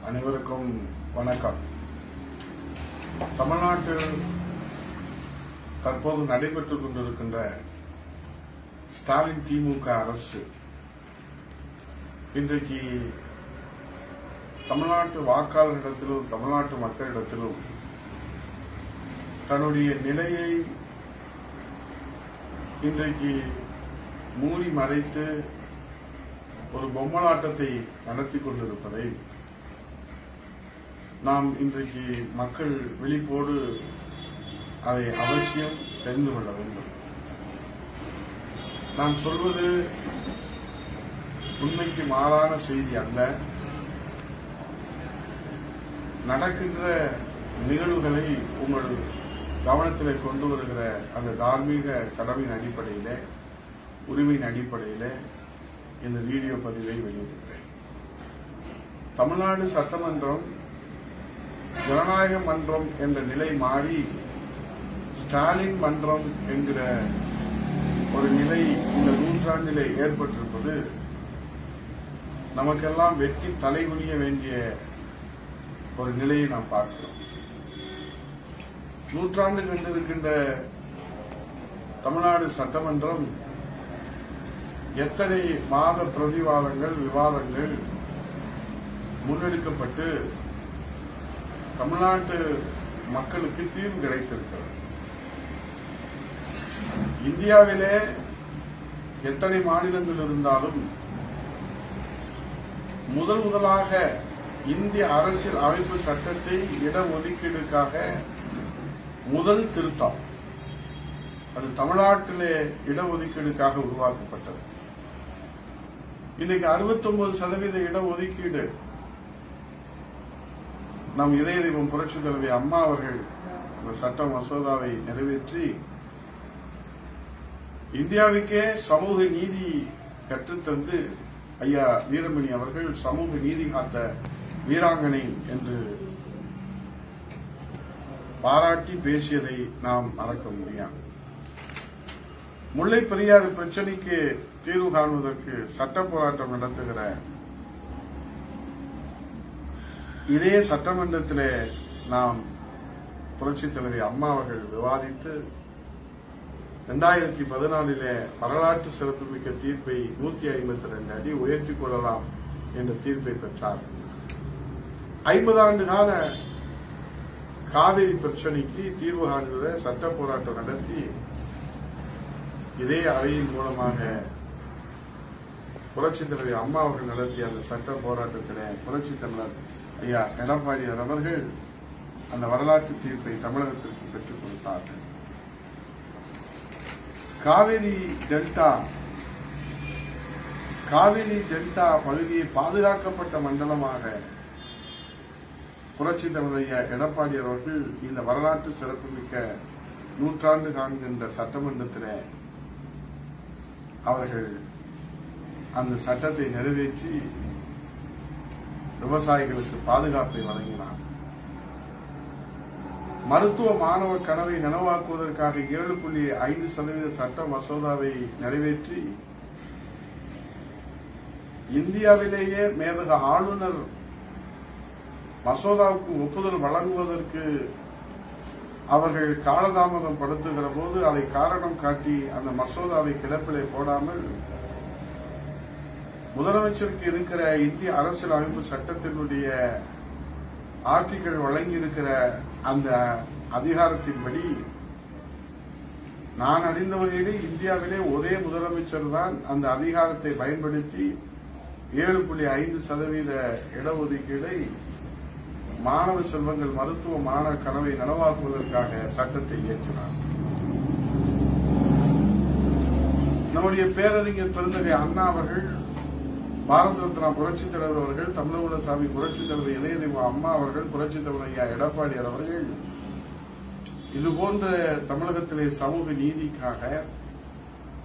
அனைவருக்கும் வணக்கம். தமிழ்நாட்டில் தற்போது நடைபெற்றுக் கொண்டிருக்கின்ற ஸ்டாலின் திமுக அரசு இன்றைக்கு தமிழ்நாட்டு வாக்காளர்களிடத்திலும் தமிழ்நாட்டு மக்களிடத்திலும் தன்னுடைய நிலையை இன்றைக்கு மூடி மறைத்து ஒரு பொம்மலாட்டத்தை நடத்தி கொண்டிருப்பதை நாம் இன்றைக்கு மக்கள் விழிப்போடு அதை அவசியம் தெரிந்து கொள்ள வேண்டும். நான் சொல்வது உண்மைக்கு மாறான செய்தி அல்ல. நடக்கின்ற நிகழ்வுகளை உங்கள் கவனத்திலே கொண்டு வருகிற அந்த தார்மீக கடமையின் அடிப்படையிலே உரிமையின் அடிப்படையிலே இந்த வீடியோ பதிவை வெளியிடுகிறேன். தமிழ்நாடு சட்டமன்றம் ஜனநாயக மன்றம் என்ற நிலை மாறி ஸ்டாலின் மன்றம் என்கிற ஒரு நிலை இந்த நூற்றாண்டிலே ஏற்பட்டிருப்பது நமக்கெல்லாம் வெட்கி தலைகுனிய வேண்டிய ஒரு நிலையை நாம் பார்க்கிறோம். நூற்றாண்டு கண்டிருக்கின்ற தமிழ்நாடு சட்டமன்றம் எத்தனை வாத பிரதிவாதங்கள் விவாதங்கள் முன்னெடுக்கப்பட்டு தமிழ்நாட்டு மக்களுக்கு தீர்வு கிடைத்திருக்கிறது. இந்தியாவிலே எத்தனை மாநிலங்கள் இருந்தாலும் முதலாக இந்திய அரசியல் அமைப்பு சட்டத்தை இடஒதுக்கீடுக்காக முதல் திருத்தம் அது தமிழ்நாட்டிலே இடஒதுக்கீடுக்காக உருவாக்கப்பட்டது. இன்னைக்கு 69% இடஒதுக்கீடு நம் இதய தெய்வம் புரட்சித் தலைவி அம்மா அவர்கள் அந்த சட்ட மசோதாவை நிறைவேற்றி இந்தியாவுக்கே சமூக நீதி கற்றுத்தந்து ஐயா வீரமணி அவர்கள் சமூக நீதி காத்த வீராங்கனை என்று பாராட்டி பேசியதை நாம் மறக்க முடியாது. முல்லை பெரியாறு பிரச்சினைக்கு தீர்வு காண்பதற்கு சட்ட போராட்டம் நடத்துகிற இதே சட்டமன்றத்திலே நாம் புரட்சித் தலைவி அம்மா அவர்கள் விவாதித்து 2014 வரலாற்று சிறப்புமிக்க தீர்ப்பை 152 அடி உயர்த்திக் கொள்ளலாம் என்ற தீர்ப்பை பெற்றார். 50 ஆண்டு கால காவிரி பிரச்சனைக்கு தீர்வு காண்கிற சட்ட போராட்டம் நடத்தி இதே அவையின் மூலமாக புரட்சித் தலைவி அம்மா அவர்கள் நடத்திய அந்த சட்ட போராட்டத்தில் புரட்சித் தலைவர் ஐயா எடப்பாடியார் அவர்கள் அந்த வரலாற்று தீர்ப்பை தமிழகத்திற்கு பெற்றுக் கொடுத்தார்கள். காவிரி டெல்டா பகுதியை பாதுகாக்கப்பட்ட மண்டலமாக புரட்சித் தலைவர் ஐயா எடப்பாடியார் அவர்கள் இந்த வரலாற்று சிறப்புமிக்க நூற்றாண்டு காண்கின்ற சட்டமன்றத்தில் அவர்கள் அந்த சட்டத்தை நிறைவேற்றி விவசாயிகளுக்கு பாதுகாப்பை வழங்கினார். மருத்துவ மாணவ கனவை நனவாக்குவதற்காக 7.5% சட்ட மசோதாவை நிறைவேற்றி இந்தியாவிலேயே மேதக ஆளுநர் மசோதாவுக்கு ஒப்புதல் வழங்குவதற்கு அவர்கள் காலதாமதம் படுத்துகிற போது அதை காரணம் காட்டி அந்த மசோதாவை கிடப்பிலே போடாமல் முதலமைச்சருக்கு இருக்கிற இந்திய அரசியல் அமைப்பு சட்டத்தினுடைய ஆர்டிகிள் வழங்கியிருக்கிற அந்த அதிகாரத்தின்படி நான் அறிந்த வகையிலே இந்தியாவிலே ஒரே முதலமைச்சர் தான் அந்த அதிகாரத்தை பயன்படுத்தி 7.5% இடஒதுக்கீடை மாணவ செல்வங்கள் மருத்துவ மாணவ கனவை நனவாக்குவதற்காக சட்டத்தை இயற்றினார். நம்முடைய பேரறிஞர் பெருந்தகை அண்ணா அவர்கள், பாரத ரத்னா புரட்சித் தலைவர் அவர்கள், தமிழக சாமி புரட்சித் தலைவர் இதய தெய்வம் அம்மா அவர்கள், புரட்சித் தலைவர் ஐயா எடப்பாடியார் அவர்கள் இதுபோன்ற தமிழகத்திலே சமூக நீதிக்காக,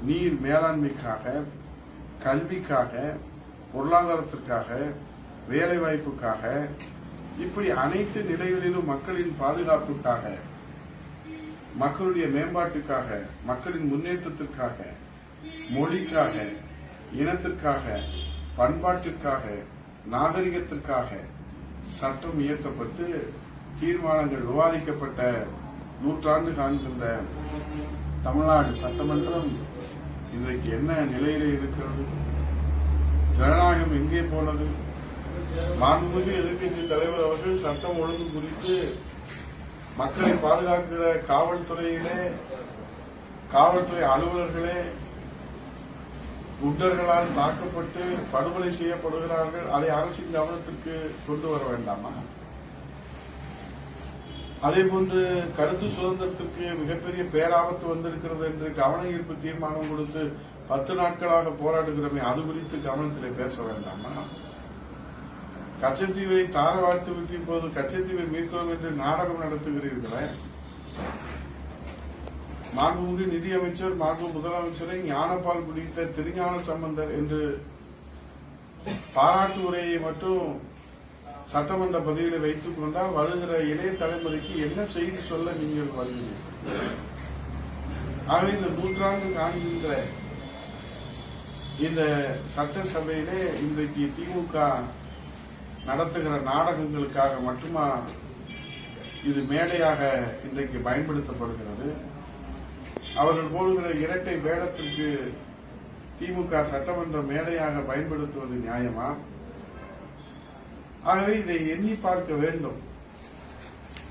நீர் மேலாண்மைக்காக, கல்விக்காக, பொருளாதாரத்திற்காக, வேலைவாய்ப்புக்காக, இப்படி அனைத்து நிலைகளிலும் மக்களின் பாதுகாப்புக்காக, மக்களுடைய மேம்பாட்டுக்காக, மக்களின் முன்னேற்றத்திற்காக, மொழிக்காக, இனத்திற்காக, பண்பாட்டிற்காக, நாகரிகத்திற்காக சட்டம் இயற்றப்பட்டு தீர்மானங்கள் விவாதிக்கப்பட்ட நூற்றாண்டு காண்கின்ற தமிழ்நாடு சட்டமன்றம் இன்றைக்கு என்ன நிலையிலே இருக்கிறது? ஜனநாயகம் எங்கே போனது? மாண்புமிகு எதிர்க்கட்சி தலைவர் அவர்கள் சட்டம் ஒழுங்கு குறித்து மக்களை பாதுகாக்கிற காவல்துறை அலுவலர்களே குண்டர்களால் தாக்கப்பட்டு படுகொலை செய்யப்படுகிறார்கள். அதை அரசின் கவனத்திற்கு கொண்டு வர வேண்டாமா? அதேபோன்று கருத்து சுதந்திரத்திற்கு மிகப்பெரிய பேராபத்து வந்திருக்கிறது என்று கவன ஈர்ப்பு தீர்மானம் கொடுத்து 10 நாட்களாக போராடுகிறோமே, அது குறித்து கவனத்திலே பேச வேண்டாமா? கச்சத்தீவை தார வார்த்து விட்டு இப்போது கச்சத்தீவை மீட்கிறோம் என்று நாடகம் நடத்துகிறீர்களே. மாண்புமிகு நிதியமைச்சர் மாண்பு முதலமைச்சரை ஞானப்பால் குடித்த திருஞான சம்பந்தர் என்று பாராட்டு உரையை மட்டும் சட்டமன்ற பதவியில வைத்துக் கொண்டால் வருகிற இளைய தலைமுறைக்கு என்ன செய்தி சொல்ல நீங்கள் வருகிறீர்கள்? ஆகவே இந்த நூற்றாண்டு காண்கின்ற இந்த சட்டசபையிலே இன்றைக்கு திமுக நடத்துகிற நாடகங்களுக்காக மட்டுமா இது மேடையாக இன்றைக்கு பயன்படுத்தப்படுகிறது? அவர்கள் போடுகிற இரட்டை வேடத்திற்கு திமுக சட்டமன்ற மேடையாக பயன்படுத்துவது நியாயமா? ஆகவே இதை எண்ணி பார்க்க வேண்டும்.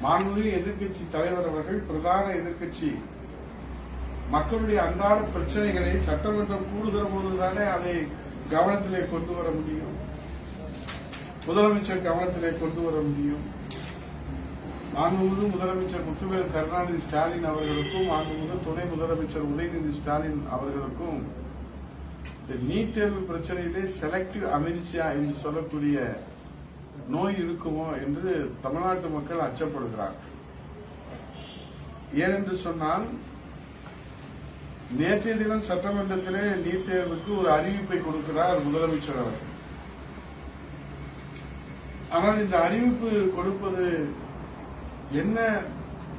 மாண்புமிகு எதிர்க்கட்சி தலைவர் அவர்கள் பிரதான எதிர்க்கட்சி மக்களுடைய அன்றாட பிரச்சனைகளை சட்டமன்றம் கூடுகிற போதுதானே அதை கவனத்திலே கொண்டு வர முடியும், முதலமைச்சர் கவனத்திலே கொண்டு வர முடியும். மாண்புமிகு முதலமைச்சர் முத்துவேல் கருணாநிதி ஸ்டாலின் அவர்களுக்கும் மாண்புமிகு துணை முதலமைச்சர் உதயநிதி ஸ்டாலின் அவர்களுக்கும் இந்த நீட் தேர்வு பிரச்சனையிலே செலக்டிவ் அமெரிசியா என்று சொல்லக்கூடிய நோய் இருக்குமோ என்று தமிழ்நாட்டு மக்கள் அச்சப்படுகிறார். ஏனென்று சொன்னால் நேற்றைய தினம் சட்டமன்றத்திலே நீட் தேர்வுக்கு ஒரு அறிவிப்பை கொடுக்கிறார் முதலமைச்சர் அவர்கள். ஆனால் இந்த அறிவிப்பு கொடுப்பது என்ன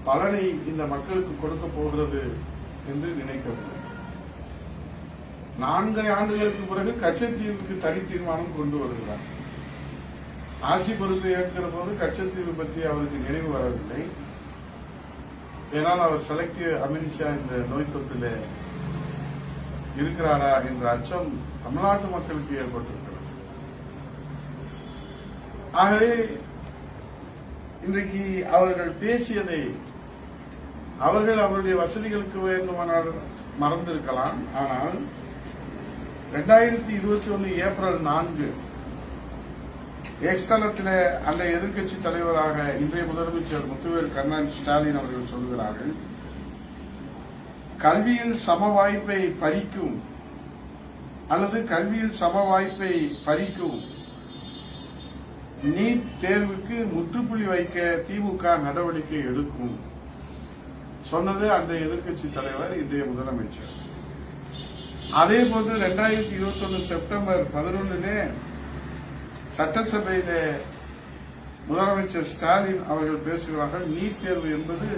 பலனை இந்த மக்களுக்கு கொடுக்க போகிறது என்று நினைக்கவில்லை. 4 ஆண்டுகளுக்கு பிறகு கச்சத்தீவுக்கு தனி தீர்மானம் கொண்டு வருகிறார். ஆட்சி பொறுப்பை ஏற்கிற போது கச்சத்தீவு பற்றி அவருக்கு நினைவு வரவில்லை. ஏனால் அவர் செலக்டிவ் அமெரிசியா இந்த நோய் தொற்றில் இருக்கிறாரா என்ற அச்சம் தமிழ்நாட்டு மக்களுக்கு ஏற்பட்டிருக்கிறது. ஆகவே இன்றைக்கு அவர்கள் பேசியதை அவர்கள் அவருடைய வசதிகளுக்கு வேண்டுமானால் மறந்திருக்கலாம். ஆனால் 2021 ஏப்ரல் 4 எக்ஸ்தலத்தில் அந்த எதிர்க்கட்சி தலைவராக இன்றைய முதலமைச்சர் முத்துவேல் கருணாநிதி ஸ்டாலின் அவர்கள் சொல்கிறார்கள், கல்வியில் சம வாய்ப்பை பறிக்கும் அல்லது கல்வியில் சம வாய்ப்பை பறிக்கும் நீட் தேர்வுக்கு முற்றுப்புள்ளி வைக்க திமுக நடவடிக்கை எடுக்கும் சொன்னது அந்த எதிர்க்கட்சி தலைவர் இன்றைய முதலமைச்சர். அதேபோன்று 2021 செப்டம்பர் 11 சட்டசபையில முதலமைச்சர் ஸ்டாலின் அவர்கள் பேசுகிறார்கள், நீட் தேர்வு என்பது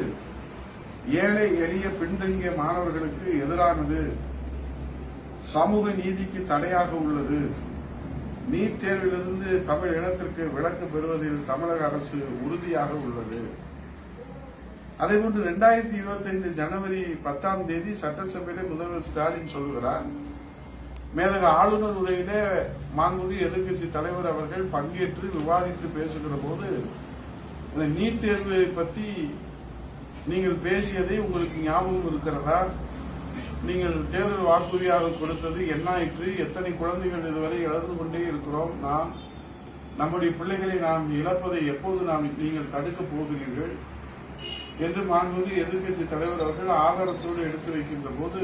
ஏழை எளிய பின்தங்கிய மாணவர்களுக்கு எதிரானது, சமூக நீதிக்கு தடையாக உள்ளது, நீட் தேர்விலிருந்து தமிழ் இனத்திற்கு விலக்கு பெறுவதில் தமிழக அரசு உறுதியாக உள்ளது. அதேபோன்று 2025 ஜனவரி 10 சட்டசபையிலே முதல்வர் ஸ்டாலின் சொல்கிறார், மேதக ஆளுநர் உரையிலே மாண்புமிகு எதிர்க்கட்சி தலைவர் அவர்கள் பங்கேற்று விவாதித்து பேசுகிற போது இந்த நீட் தேர்வை பற்றி நீங்கள் பேசியதை உங்களுக்கு ஞாபகம் இருக்கிறதா? நீங்கள் தேர்தல் வாக்குறுதியாக கொடுத்தது என்னாயிற்று? எத்தனை குழந்தைகள் இதுவரை இழந்து கொண்டே இருக்கிறோம்? நம்முடைய பிள்ளைகளை நாம் இழப்பதை எப்போது நீங்கள் தடுக்க போகிறீர்கள் என்று மாண்புமிகு எதிர்க்கட்சி தலைவர் அவர்கள் ஆதாரத்தோடு எடுத்து வைக்கின்ற போது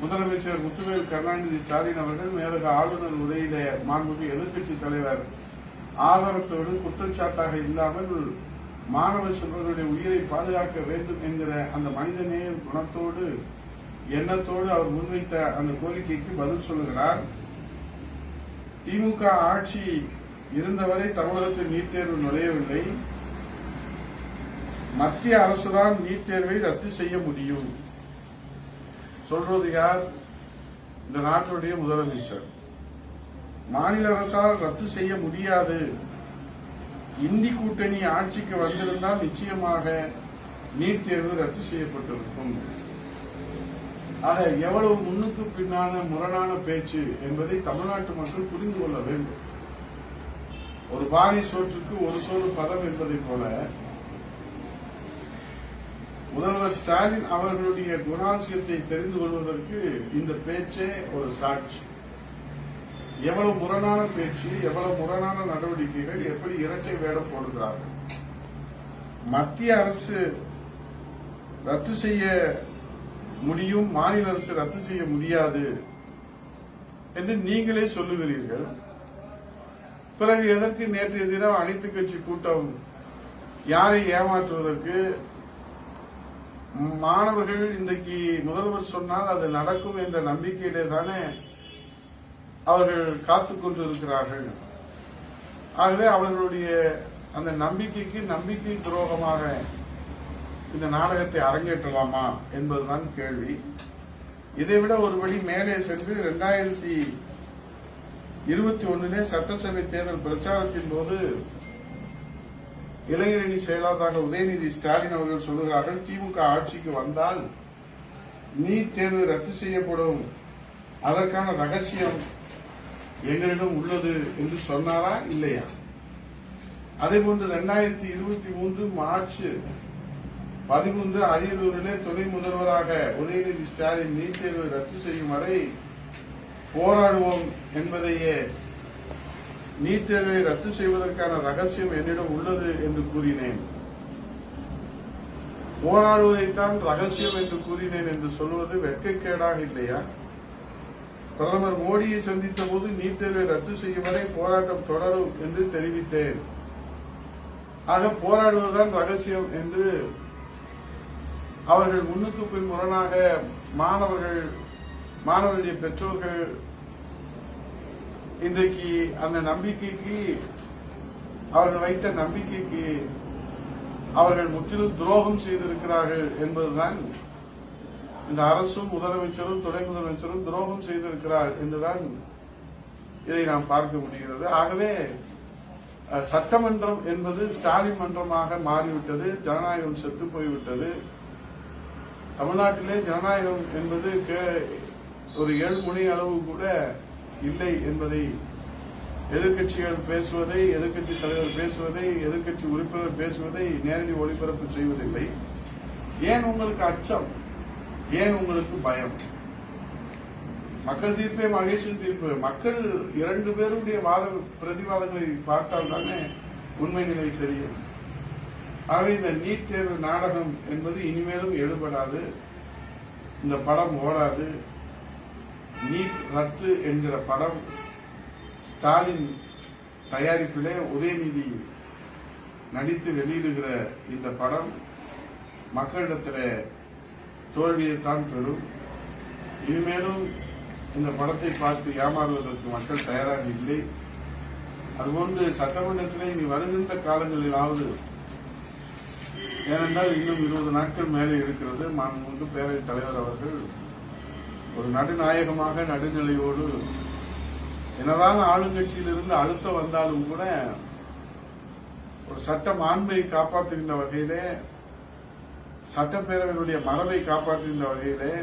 முதலமைச்சர் முத்துவேல் கருணாநிதி ஸ்டாலின் அவர்கள் மேதக ஆளுநர் உரையில மாண்புமிகு எதிர்க்கட்சி தலைவர் ஆதாரத்தோடு குற்றச்சாட்டாக இல்லாமல் மாணவ செல்வர்களுடைய உயிரை பாதுகாக்க வேண்டும் என்கிற அந்த மனிதநேய குணத்தோடு எண்ணத்தோடு அவர் முன்வைத்த அந்த கோரிக்கைக்கு பதில் சொல்லுகிறார். திமுக ஆட்சி இருந்தவரை தமிழகத்தில் நீட் தேர்வு நுழையவில்லை, மத்திய அரசுதான் நீட் தேர்வை ரத்து செய்ய முடியும். சொல்றது யார்? இந்த நாட்டுடைய முதலமைச்சர். மாநில அரசால் ரத்து செய்ய முடியாது இந்தி கூட்டணி ஆட்சிக்கு வந்திருந்தால் நிச்சயமாக நீட் தேர்வு ரத்து செய்யப்பட்டிருக்கும். ஆக எவ்வளவு முன்னுக்கு பின்னான முரணான பேச்சு என்பதை தமிழ்நாட்டு மக்கள் புரிந்து கொள்ள வேண்டும். ஒரு பானை சோற்றுக்கு ஒரு சோறு பதம் என்பதை போல முதல்வர் ஸ்டாலின் அவர்களுடைய குணாசியத்தை தெரிந்து கொள்வதற்கு இந்த பேச்சே ஒரு சாட்சி. எவ்வளவு முரணான பேச்சு, எவ்வளவு முரணான நடவடிக்கைகள், எப்படி இரட்டை வேடம் போடுகிறார்கள். மத்திய அரசு ரத்து செய்ய முடியும், மாநில அரசு ரத்து செய்ய முடியாது என்று நீங்களே சொல்லுகிறீர்கள். பிறகு எதற்கு நேற்றைய தினம் அனைத்து கட்சி கூட்டம்? யாரை ஏமாற்றுவதற்கு? மாணவர்கள் இன்றைக்கு முதல்வர் சொன்னால் அது நடக்கும் என்ற நம்பிக்கையிலே தானே அவர்கள் காத்துக் கொண்டிருக்கிறார்கள். ஆகவே அவர்களுடைய அந்த நம்பிக்கைக்கு நம்பிக்கை துரோகமாக இந்த நாடகத்தை அரங்கேற்றலாமா என்பதுதான் கேள்வி. இதைவிட ஒருபடி மேலே சென்று 2021 சட்டசபை தேர்தல் பிரச்சாரத்தின் போது இளைஞரணி செயலாளராக உதயநிதி ஸ்டாலின் அவர்கள் சொல்லுகிறார்கள், திமுக ஆட்சிக்கு வந்தால் நீட் தேர்வு ரத்து செய்யப்படும், அதற்கான ரகசியம் எங்களிடம் உள்ளது என்று சொன்னாரா இல்லையா? அதேபோன்று 2023 மார்ச் 13 அரியலூரிலே துணை முதல்வராக உதயநிதி ஸ்டாலின் நீட் தேர்வை ரத்து செய்யும் வரை போராடுவோம் என்பதையே நீட் தேர்வை ரத்து செய்வதற்கான ரகசியம் என்னிடம் உள்ளது என்று கூறினேன். போராடுவதைத்தான் ரகசியம் என்று கூறினேன் என்று சொல்வது வெட்கக்கேடாக இல்லையா? பிரதமர் மோடியை சந்தித்த போது நீட் தேர்வை ரத்து செய்யும் வரை போராட்டம் தொடரும் என்று தெரிவித்தேன். ஆக போராடுவதுதான் ரகசியம் என்று அவர்கள் முன்னுக்கு பின் முரணாக மாணவர்களுடைய பெற்றோர்கள் இன்றைக்கு அந்த நம்பிக்கைக்கு, அவர்கள் வைத்த நம்பிக்கைக்கு அவர்கள் முற்றிலும் துரோகம் செய்திருக்கிறார்கள் என்பதுதான் இந்த அரசும் முதலமைச்சரும் துணை முதலமைச்சரும் துரோகம் செய்திருக்கிறார் என்றுதான் இதை நாம் பார்க்க முடிகிறது. ஆகவே சட்டமன்றம் என்பது ஸ்டாலின் மன்றமாக மாறிவிட்டது. ஜனநாயகம் செத்து போய்விட்டது. தமிழ்நாட்டிலே ஜனநாயகம் என்பது ஒரு 7 முனை அளவு கூட இல்லை என்பதை எதிர்க்கட்சிகள் பேசுவதை, எதிர்க்கட்சி தலைவர் பேசுவதை, எதிர்க்கட்சி உறுப்பினர் பேசுவதை நேரடி ஒளிபரப்பு செய்வதில்லை. ஏன் உங்களுக்கு அச்சம்? ஏன் உங்களுக்கு பயம்? மக்கள் தீர்ப்பே மகேஷின் தீர்ப்பு. மக்கள் 2 பேருடைய பிரதிவாதங்களை பார்த்தால் தானே உண்மை நிலை தெரியும். ஆகவே இந்த நீட் தேர்வு நாடகம் என்பது இனிமேலும் எழுபடாது. இந்த படம் ஓடாது. நீட் ரத்து என்கிற படம் ஸ்டாலின் தயாரிப்பிலே உதயநிதி நடித்து வெளியிடுகிற இந்த படம் மக்களிடத்தில் தோல்வியைத்தான் பெறும். இனிமேலும் இந்த படத்தை பார்த்து ஏமாறுவதற்கு மக்கள் தயாராக இல்லை. அதுபோன்று சட்டமன்றத்திலே இனி வருகின்ற காலங்களிலாவது, ஏனென்றால் இன்னும் 20 நாட்கள் மேலே இருக்கிறது, மாண்புமிகு பேரவைத் தலைவர் அவர்கள் ஒரு நடுநாயகமாக நடுநிலையோடு என்னதான் ஆளுங்கட்சியிலிருந்து அழுத்தம் வந்தாலும் கூட ஒரு சட்ட மாண்பை காப்பாற்றுகின்ற வகையிலே, சட்டப்பேரவையினுடைய மரபை காப்பாற்றுகின்ற வகையிலே,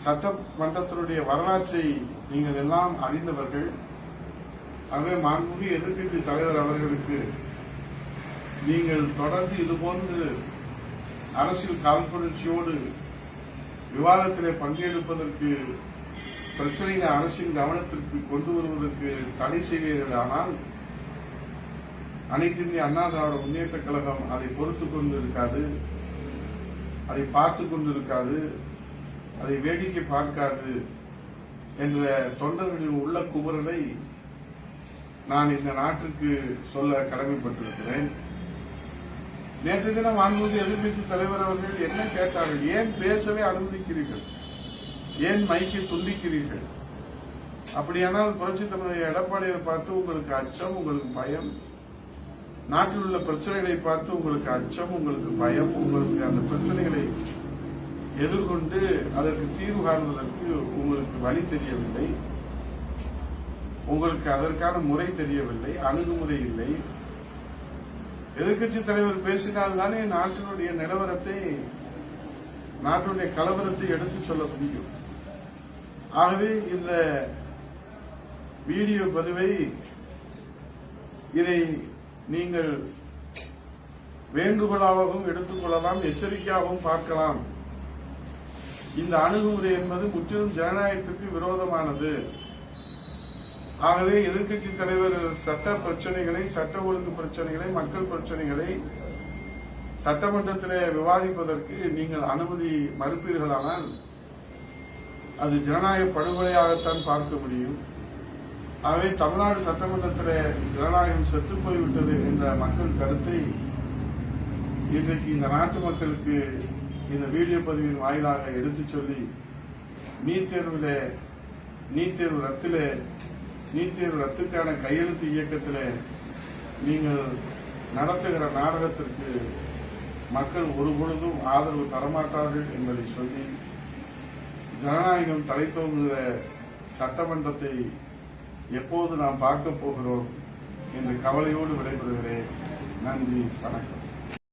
சட்டமன்றத்தினுடைய வரலாற்றை நீங்கள் எல்லாம் அறிந்தவர்கள். ஆகவே மாண்புமிகு எதிர்க்கட்சி தலைவர் அவர்களுக்கு நீங்கள் தொடர்ந்து இதுபோன்று அரசியல் காழ்ப்புணர்ச்சியோடு விவாதத்திலே பங்கெடுப்பதற்கு, பிரச்சனைகளை அரசின் கவனத்திற்கு கொண்டு வருவதற்கு தடை செய்வீர்களானால் அனைத்து இந்திய அண்ணா திராவிட முன்னேற்ற கழகம் அதை பொறுத்துக் கொண்டிருக்காது, அதை பார்த்துக் கொண்டிருக்காது, அதை வேடிக்கை பார்க்காது என்ற தொண்டர்களின் உள்ள குமுறலை நான் இந்த நாட்டிற்கு சொல்ல கடமைப்பட்டிருக்கிறேன். நேற்று தினம் மாண்புமிகு எதிர்க்கட்சி தலைவர் அவர்கள் என்ன கேட்டார்கள்? ஏன் பேசவே அனுமதிக்கிறீர்கள்? ஏன் மைக்கை துண்டிக்கிறீர்கள்? அப்படியானால் புரட்சித் தலைவர் எடப்பாடியை பார்த்து உங்களுக்கு அச்சம், உங்களுக்கு பயம். நாட்டில் உள்ள பிரச்சனைகளை பார்த்து உங்களுக்கு அச்சம், உங்களுக்கு பயம். உங்களுக்கு அந்த பிரச்சனைகளை எதிர்கொண்டு அதற்கு தீர்வு காண்பதற்கு உங்களுக்கு வழி தெரியவில்லை, உங்களுக்கு அதற்கான முறை தெரியவில்லை, அணுகுமுறை இல்லை. எதிர்க்கட்சி தலைவர் பேசினால்தானே நாட்டினுடைய நிலவரத்தை, நாட்டினுடைய கலவரத்தை எடுத்து சொல்ல முடியும். ஆகவே இந்த வீடியோ பதிவை இதை நீங்கள் வேண்டுகோளாகவும் எடுத்துக் கொள்ளலாம், எச்சரிக்கையாகவும் பார்க்கலாம். இந்த அணுகுமுறை என்பது முற்றிலும் ஜனநாயகத்திற்கு விரோதமானது. ஆகவே எதிர்க்கட்சி தலைவர் சட்ட பிரச்சனைகளை, சட்ட ஒழுங்கு பிரச்சனைகளை, மக்கள் பிரச்சனைகளை சட்டமன்றத்திலே விவாதிப்பதற்கு நீங்கள் அனுமதி மறுப்பீர்களானால் அது ஜனநாயக படுகொலையாகத்தான் பார்க்க முடியும். ஆகவே தமிழ்நாடு சட்டமன்றத்திலே ஜனநாயகம் செத்து போய்விட்டது என்ற மக்கள் கருத்தை இன்றைக்கு இந்த நாட்டு மக்களுக்கு இந்த வீடியோ பதிவின் வாயிலாக எடுத்துச் சொல்லி நீட் தேர்வு ரத்துக்கான கையெழுத்து இயக்கத்திலே நீங்கள் நடத்துகிற நாடகத்திற்கு மக்கள் ஒருபொழுதும் ஆதரவு தரமாட்டார்கள் என்பதை சொல்லி ஜனநாயகம் தலைத்தோங்குகிற சட்டமன்றத்தை எப்போது நாம் பார்க்க போகிறோம் என்ற கவலையோடு விடைபெறுகிறேன். நன்றி, வணக்கம்.